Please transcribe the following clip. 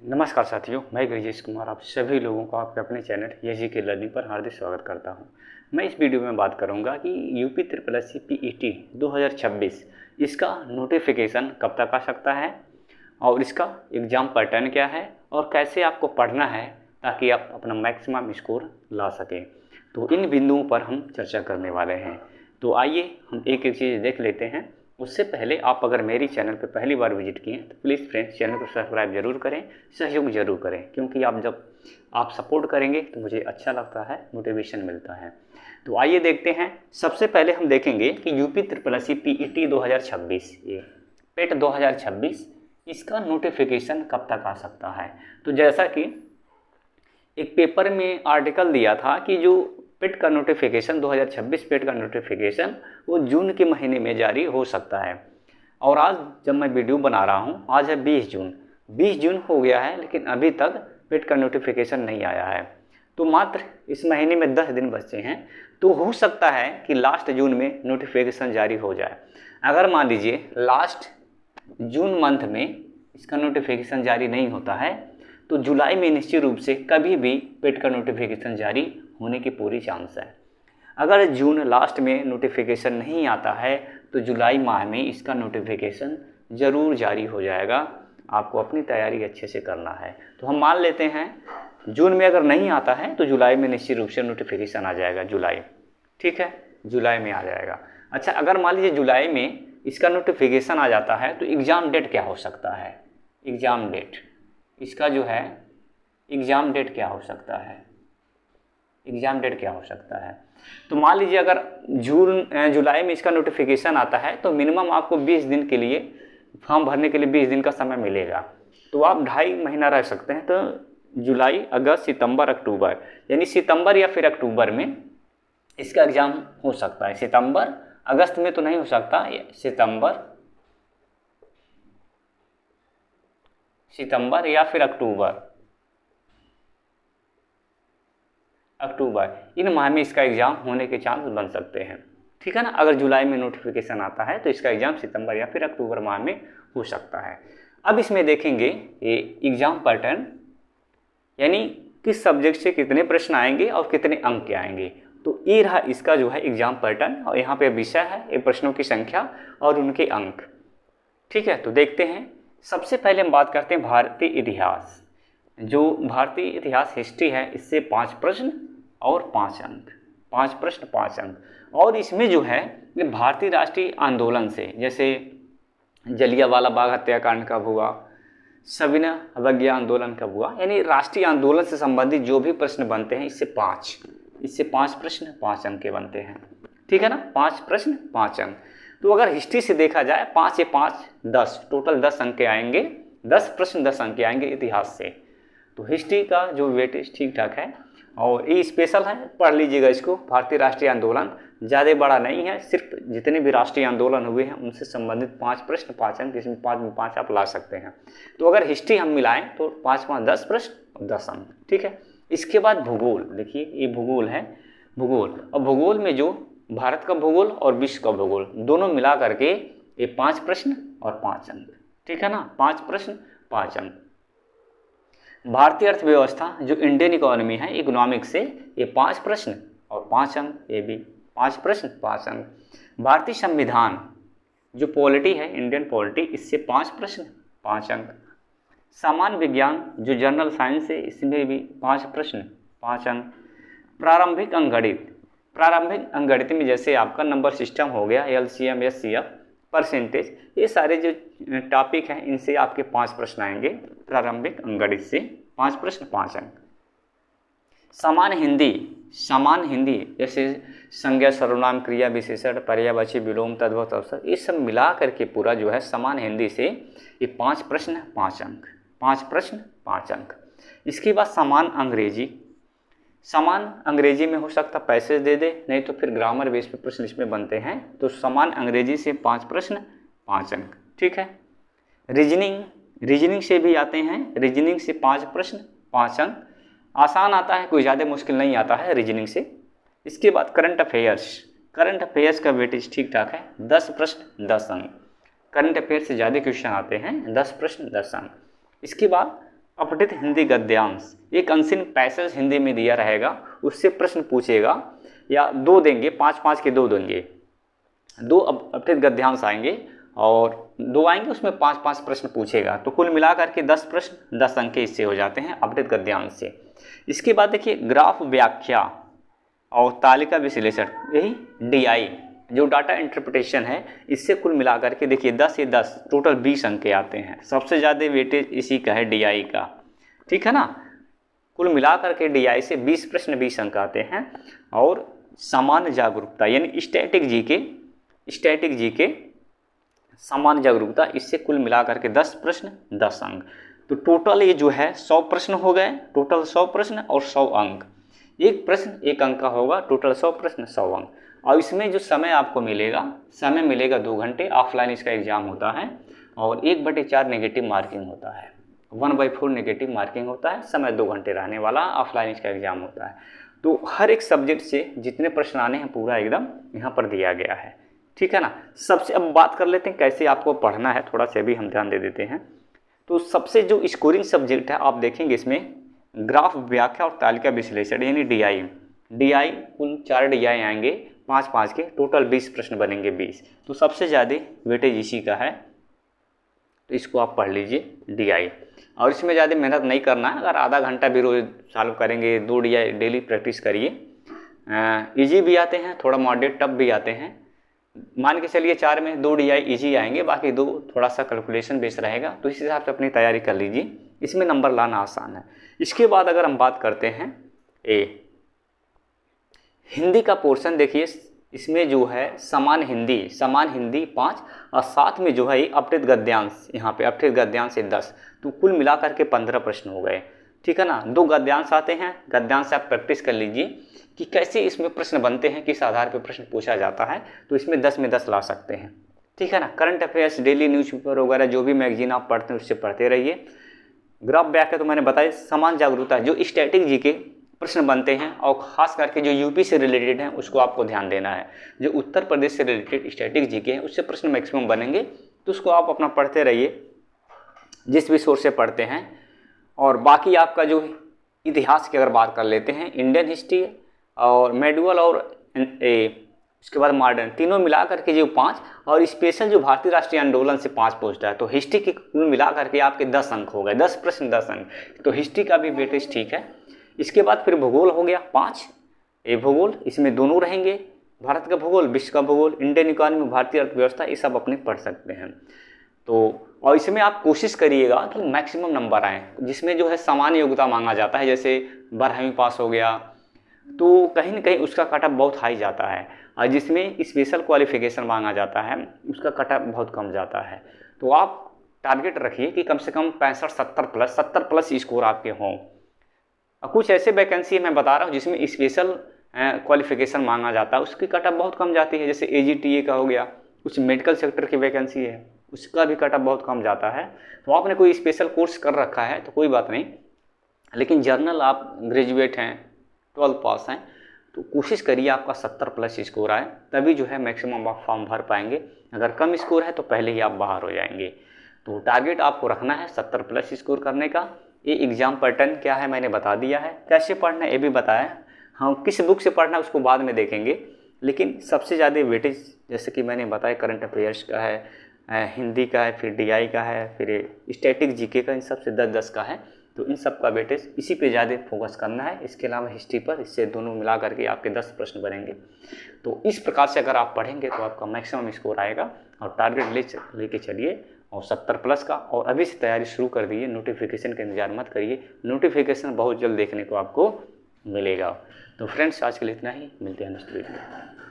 नमस्कार साथियों, मैं ब्रजेश कुमार आप सभी लोगों को आपके अपने चैनल ये लर्निंग पर हार्दिक स्वागत करता हूं। मैं इस वीडियो में बात करूंगा कि UP triple S C PET 2026 इसका नोटिफिकेशन कब तक आ सकता है और इसका एग्ज़ाम पैटर्न क्या है और कैसे आपको पढ़ना है ताकि आप अपना मैक्सिमम स्कोर ला सकें। तो इन बिंदुओं पर हम चर्चा करने वाले हैं। तो आइए हम एक एक चीज़ देख लेते हैं। उससे पहले आप अगर मेरी चैनल पर पहली बार विजिट किए हैं तो प्लीज़ फ्रेंड्स चैनल को सब्सक्राइब जरूर करें, सहयोग जरूर करें, क्योंकि जब आप सपोर्ट करेंगे तो मुझे अच्छा लगता है, मोटिवेशन मिलता है। तो आइए देखते हैं। सबसे पहले हम देखेंगे कि UP triple S C PET 2026 ये पेट 2026 इसका नोटिफिकेशन कब तक आ सकता है। तो जैसा कि एक पेपर में आर्टिकल दिया था कि जो पेट का नोटिफिकेशन 2026 पेट का नोटिफिकेशन वो जून के महीने में जारी हो सकता है। और आज जब मैं वीडियो बना रहा हूँ, आज है 20 जून हो गया है, लेकिन अभी तक पेट का नोटिफिकेशन नहीं आया है। तो मात्र इस महीने में 10 दिन बचे हैं। तो हो सकता है कि लास्ट जून में नोटिफिकेशन जारी हो जाए। अगर मान लीजिए लास्ट जून मंथ में इसका नोटिफिकेशन जारी नहीं होता है तो जुलाई में निश्चित रूप से कभी भी पेट का नोटिफिकेशन जारी होने की पूरी चांस है। अगर जून लास्ट में नोटिफिकेशन नहीं आता है तो जुलाई माह में इसका नोटिफिकेशन ज़रूर जारी हो जाएगा। आपको अपनी तैयारी अच्छे से करना है। तो हम मान लेते हैं जून में अगर नहीं आता है तो जुलाई में निश्चित रूप से नोटिफिकेशन आ जाएगा। जुलाई, ठीक है, जुलाई में आ जाएगा। अच्छा, अगर मान लीजिए जुलाई में इसका नोटिफिकेशन आ जाता है तो एग्ज़ाम डेट क्या हो सकता है। एग्ज़ाम डेट इसका जो है एग्ज़ाम डेट क्या हो सकता है। एग्ज़ाम डेट क्या हो सकता है। तो मान लीजिए अगर जुलाई में इसका नोटिफिकेशन आता है तो मिनिमम आपको 20 दिन के लिए फॉर्म भरने के लिए 20 दिन का समय मिलेगा। तो आप 2.5 महीना रह सकते हैं। तो जुलाई, अगस्त, सितंबर, अक्टूबर, यानी सितंबर या फिर अक्टूबर में इसका एग्ज़ाम हो सकता है। सितंबर, अगस्त में तो नहीं हो सकता। सितंबर या फिर अक्टूबर इन माह में इसका एग्ज़ाम होने के चांस बन सकते हैं, ठीक है ना। अगर जुलाई में नोटिफिकेशन आता है तो इसका एग्ज़ाम सितंबर या फिर अक्टूबर माह में हो सकता है। अब इसमें देखेंगे ये एग्ज़ाम पैटर्न, यानी किस सब्जेक्ट से कितने प्रश्न आएंगे और कितने अंक के आएंगे। तो ये रहा इसका जो है एग्ज़ाम पैटर्न, और यहाँ पे विषय है, ये प्रश्नों की संख्या और उनके अंक, ठीक है। तो देखते हैं। सबसे पहले हम बात करते हैं भारतीय इतिहास। जो भारतीय इतिहास हिस्ट्री है, इससे 5 प्रश्न और 5 अंक, 5 प्रश्न 5 अंक। और इसमें जो है ये भारतीय राष्ट्रीय आंदोलन से, जैसे जलियांवाला बाग हत्याकांड कब हुआ, सविनय अवज्ञा आंदोलन कब हुआ, यानी राष्ट्रीय आंदोलन से संबंधित जो भी प्रश्न बनते हैं इससे 5 प्रश्न 5 अंक के बनते हैं, ठीक है ना। 5 प्रश्न 5 अंक। तो अगर हिस्ट्री से देखा जाए 5 या 5 10, टोटल 10 अंक के आएंगे। 10 प्रश्न 10 अंक के आएंगे इतिहास से। तो हिस्ट्री का जो वेटेज ठीक ठाक है और ये स्पेशल है, पढ़ लीजिएगा इसको। भारतीय राष्ट्रीय आंदोलन ज़्यादा बड़ा नहीं है, सिर्फ जितने भी राष्ट्रीय आंदोलन हुए हैं उनसे संबंधित 5 प्रश्न 5 अंक, इसमें 5 में 5 आप ला सकते हैं। तो अगर हिस्ट्री हम मिलाएं तो 5 5 10 प्रश्न और 10 अंक, ठीक है। इसके बाद भूगोल, देखिए ये भूगोल है। भूगोल, और भूगोल में जो भारत का भूगोल और विश्व का भूगोल दोनों मिला करके ये 5 प्रश्न और 5 अंक, ठीक है ना। 5 प्रश्न 5 अंक। भारतीय अर्थव्यवस्था जो इंडियन इकोनॉमी है, इकोनॉमिक से, ये 5 प्रश्न और 5 अंक, ये भी 5 प्रश्न 5 अंक। भारतीय संविधान जो पॉलिटी है, इंडियन पॉलिटी, इससे 5 प्रश्न 5 अंक। सामान्य विज्ञान जो जनरल साइंस है, इसमें भी 5 प्रश्न 5 अंक। प्रारंभिक अंकगणित, प्रारंभिक अंकगणित में जैसे आपका नंबर सिस्टम हो गया, LCM SCF, परसेंटेज, ये सारे जो टॉपिक हैं इनसे आपके 5 प्रश्न आएंगे। प्रारंभिक अंकगणित से 5 प्रश्न 5 अंक। सामान्य हिंदी जैसे संज्ञा, सर्वनाम, क्रिया, विशेषण, पर्यायवाची, विलोम, तद्भव, अवसर, ये सब मिला करके पूरा जो है सामान्य हिंदी से ये 5 प्रश्न 5 अंक, 5 प्रश्न 5 अंक। इसके बाद सामान्य अंग्रेजी में हो सकता पैसेज दे दे, नहीं तो फिर ग्रामर बेस पे प्रश्न इसमें बनते हैं। तो सामान्य अंग्रेजी से 5 प्रश्न 5 अंक, ठीक है। रीजनिंग से भी आते हैं, रीजनिंग से 5 प्रश्न 5 अंक। आसान आता है, कोई ज़्यादा मुश्किल नहीं आता है रीजनिंग से। इसके बाद करंट अफेयर्स का वेटेज ठीक ठाक है, 10 प्रश्न 10 अंक। करंट अफेयर से ज़्यादा क्वेश्चन आते हैं, 10 प्रश्न 10 अंक। इसके बाद अपठित हिंदी गद्यांश, एक अनसीन पैसेज हिंदी में दिया रहेगा, उससे प्रश्न पूछेगा, या 2 देंगे, 5-5 के 2 देंगे, 2 अपठित गद्यांश आएंगे और 2 आएंगे, उसमें 5-5 प्रश्न पूछेगा। तो कुल मिलाकर के 10 प्रश्न, 10 अंक के इससे हो जाते हैं अपठित गद्यांश से। इसके बाद देखिए ग्राफ व्याख्या और तालिका विश्लेषण, यही DI जो डाटा इंटरप्रिटेशन है, इससे कुल मिलाकर के देखिए 10 या 10 टोटल 20 अंक के आते हैं। सबसे ज़्यादा वेटेज इसी का है, DI का, ठीक है ना। कुल मिलाकर के DI से 20 प्रश्न 20 अंक आते हैं। और सामान्य जागरूकता यानी स्टैटिक जीके सामान्य जागरूकता, इससे कुल मिलाकर के 10 प्रश्न 10 अंक। तो टोटल ये जो है 100 प्रश्न हो गए, टोटल 100 प्रश्न और 100 अंक। एक प्रश्न 1 अंक का होगा, टोटल 100 प्रश्न 100 अंक। और इसमें जो समय आपको मिलेगा, समय मिलेगा 2 घंटे। ऑफलाइन इसका एग्जाम होता है और 1/4 नेगेटिव मार्किंग होता है, 1/4 नेगेटिव मार्किंग होता है। समय 2 घंटे रहने वाला ऑफलाइन इसका एग्जाम होता है। तो हर एक सब्जेक्ट से जितने प्रश्न आने हैं पूरा एकदम यहाँ पर दिया गया है, ठीक है ना। सबसे अब बात कर लेते हैं कैसे आपको पढ़ना है, थोड़ा सा भी हम ध्यान दे देते हैं। तो सबसे जो स्कोरिंग सब्जेक्ट है आप देखेंगे, इसमें ग्राफ व्याख्या और तालिका विश्लेषण यानी DI कुल 4 DI आएंगे, 5-5 के, टोटल 20 प्रश्न बनेंगे 20। तो सबसे ज़्यादा वेटेज इसी का है, तो इसको आप पढ़ लीजिए DI। और इसमें ज़्यादा मेहनत नहीं करना है, अगर आधा घंटा भी रोज सॉल्व करेंगे, 2 DI डेली प्रैक्टिस करिए। ईजी भी आते हैं, थोड़ा मॉडरेट टफ भी आते हैं। मान के चलिए 4 में 2 DI ईजी आएंगे, बाकी 2 थोड़ा सा कैलकुलेशन बेस रहेगा। तो इस हिसाब से अपनी तैयारी कर लीजिए, इसमें नंबर लाना आसान है। इसके बाद अगर हम बात करते हैं हिंदी का पोर्शन, देखिए इसमें जो है समान हिंदी 5 और साथ में जो है अपठित गद्यांश, यहाँ पे अपठित गद्यांश से 10। तो कुल मिलाकर के 15 प्रश्न हो गए, ठीक है ना। 2 गद्यांश आते हैं, गद्यांश से आप प्रैक्टिस कर लीजिए कि कैसे इसमें प्रश्न बनते हैं, किस आधार पर प्रश्न पूछा जाता है। तो इसमें 10 में 10 ला सकते हैं, ठीक है ना। करंट अफेयर्स, डेली न्यूज़पेपर वगैरह जो भी मैगजीन आप पढ़ते हैं उससे पढ़ते रहिए। ग्राफ व्याख्या तो मैंने बताया, समान जागरूकता जो स्टैटिक जीके प्रश्न बनते हैं और ख़ास करके जो यूपी से रिलेटेड हैं उसको आपको ध्यान देना है। जो उत्तर प्रदेश से रिलेटेड स्टैटिक जीके हैं उससे प्रश्न मैक्सिमम बनेंगे, तो उसको आप अपना पढ़ते रहिए जिस भी सोर्स से पढ़ते हैं। और बाकी आपका जो इतिहास की अगर बात कर लेते हैं, इंडियन हिस्ट्री और मेडुअल और उसके बाद मॉडर्न, तीनों मिला करके जो 5 और स्पेशल जो भारतीय राष्ट्रीय आंदोलन से 5 पूछता है। तो हिस्ट्री के कुल मिला करके आपके 10 अंक हो गए, 10 प्रश्न 10 अंक। तो हिस्ट्री का भी वेटेज ठीक है। इसके बाद फिर भूगोल हो गया 5, भूगोल, इसमें दोनों रहेंगे, भारत का भूगोल, विश्व का भूगोल, इंडियन इकोनॉमी, भारतीय अर्थव्यवस्था, ये सब अपने पढ़ सकते हैं। तो और इसमें आप कोशिश करिएगा कि मैक्सिमम नंबर आए, जिसमें जो है सामान्य योग्यता मांगा जाता है, जैसे 12वीं पास हो गया तो कहीं ना कहीं उसका कट ऑफ बहुत हाई जाता है, और जिसमें स्पेशल क्वालिफिकेशन मांगा जाता है उसका कट ऑफ बहुत कम जाता है। तो आप टारगेट रखिए कि कम से कम 65 70 प्लस स्कोर आपके हों। कुछ ऐसे वैकेंसी मैं बता रहा हूँ जिसमें स्पेशल क्वालिफिकेशन मांगा जाता है, उसकी कट ऑफ बहुत कम जाती है, जैसे AGTA का हो गया, कुछ मेडिकल सेक्टर की वैकेंसी है उसका भी कट ऑफ बहुत कम जाता है। तो आपने कोई स्पेशल कोर्स कर रखा है तो कोई बात नहीं, लेकिन जर्नल आप ग्रेजुएट हैं, 12 पास हैं, तो कोशिश करिए आपका 70 प्लस स्कोर आए, तभी जो है मैक्सिमम आप फॉर्म भर पाएंगे। अगर कम स्कोर है तो पहले ही आप बाहर हो जाएंगे। तो टारगेट आपको रखना है 70 प्लस स्कोर करने का। ये एग्ज़ाम पैटर्न क्या है मैंने बता दिया है, कैसे पढ़ना है ये भी बताया। हाँ, किस बुक से पढ़ना है उसको बाद में देखेंगे, लेकिन सबसे ज़्यादा वेटेज जैसे कि मैंने बताया करंट अफेयर्स का है, हिंदी का है, फिर DI का है, फिर स्टैटिक जीके का, इन सब से 10-10 का है। तो इन सब का वेटेज इसी पे ज़्यादा फोकस करना है, इसके अलावा हिस्ट्री पर, इससे दोनों मिला करके आपके 10 प्रश्न बनेंगे। तो इस प्रकार से अगर आप पढ़ेंगे तो आपका मैक्सिमम स्कोर आएगा, और टारगेट लेके चलिए और 70 प्लस का। और अभी से तैयारी शुरू कर दीजिए, नोटिफिकेशन का इंतजार मत करिए, नोटिफिकेशन बहुत जल्द देखने को आपको मिलेगा। तो फ्रेंड्स आज के लिए इतना ही, मिलते हैं नेक्स्ट वीडियो में।